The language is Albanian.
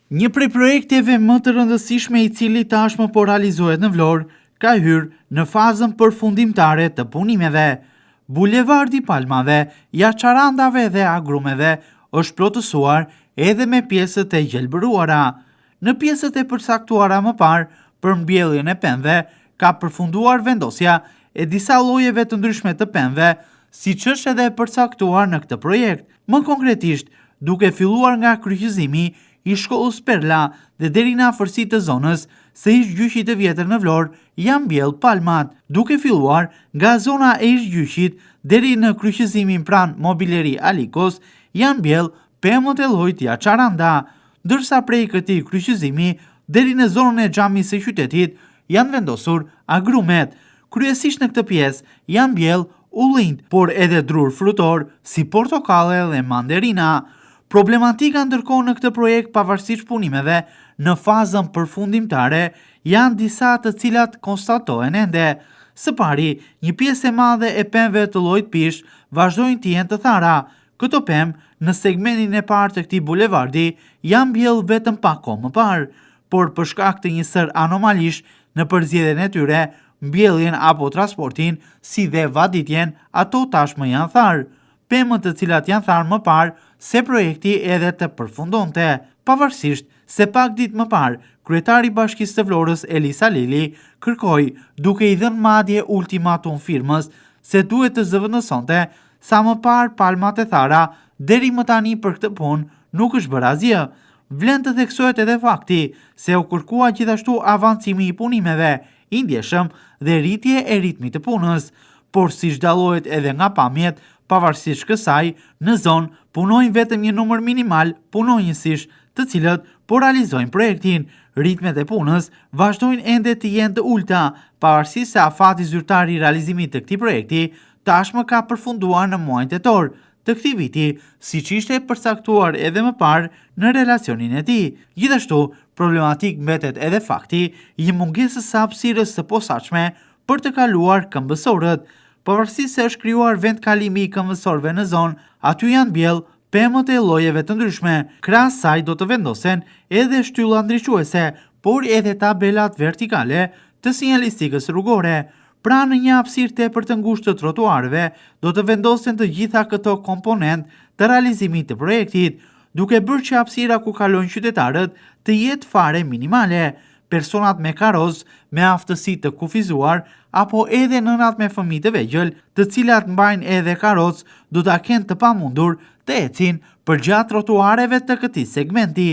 Një prej projekteve më të rëndësishme i cili tashmë po realizohet në Vlorë, ka hyrë në fazën përfundimtare të punimeve. Bulevardi Palmave, Jaçarandave dhe Agrumeve është plotësuar edhe me pjesët e gjelbëruara. Në pjesët e përcaktuara më parë për mbjelljen e pemëve, ka përfunduar vendosja e disa llojeve të ndryshme të pemëve, siç është edhe përcaktuar në këtë projekt. Më konkretisht, duke filluar nga kryqëzimi i shkollës Perla dhe deri në afërsitë të zonës së ish-gjyqit të vjetër në Vlorë, janë mbjell palmat, duke filluar nga zona e ish-gjyqit deri në kryqëzimin pranë Mobileri Alikos, janë mbjell pemët e llojit Jaçaranda, ndërsa prej këtij kryqëzimi deri në zonën e xhamisë së qytetit janë vendosur agrumet. Kryesisht në këtë pjesë janë mbjell ullinj, por edhe drur frutor si portokalle dhe mandarina. Problematika ndërkohë në këtë projekt, pavarësisht punimeve në fazën përfundimtare, janë disa të cilat konstatohen ende. Së pari, një pjesë e madhe e pemëve të llojit pish vazhdojnë të jenë të thara. Këto pemë në segmentin e parë të këtij bulevardi janë mbjell vetëm pak kohë më parë, por për shkak të një sër anomalish në përzgjedhjen e tyre, mbjelljen apo transportin, si dhe vaditjen, ato tashmë janë tharë. Pemët të cilat janë tharë më parë se projekti edhe të përfundonte. Pavarësisht se pak ditë më parë, kryetari i Bashkisë të Vlorës Elisa Lili kërkoi, duke i dhënë madje ultimatum firmës se duhet të zëvendësonte sa më parë palmat e thara, deri më tani për këtë punë nuk është bërë asgjë. Vlen të theksohet edhe fakti se u kërkua gjithashtu avancimi i punimeve i ndjeshëm dhe rritje e ritmit të punës, por siç dallohet edhe nga pamjet, pavarësisht kësaj, në zonë punojnë vetëm një numër minimal punonjësish, të cilët po realizojnë projektin. Ritmet e punës vazhdojnë ende të jenë të ulta, pavarësisht se afati zyrtar i realizimit të këtij projekti tashmë ka përfunduar në muajin tetor të këtij viti, siç ishte përcaktuar edhe më parë në relacionin e tij. Gjithashtu, problematik mbetet edhe fakti i mungesës së hapësirës së posaçme për të kaluar këmbësorët. Pavarësisht se është krijuar vend kalimi i këmbësorëve në zonë, aty janë mbjell pemët e llojeve të ndryshme. Krahas saj do të vendosen edhe shtylla ndriçuese, por edhe tabelat vertikale të sinjalistikës rrugore. Pra në një hapësirë tepër të ngushtë të trotuarëve, do të vendosen të gjitha këto komponent të realizimit të projektit, duke bërë që hapësira ku kalojnë qytetarët të jetë fare minimale. Personat me karroz, me aftësi të kufizuar, apo edhe nënat me fëmijë të vegjël, të cilat mbajnë edhe karroz, do ta kenë të pamundur të ecin përgjatë trotuareve të këtij segmenti.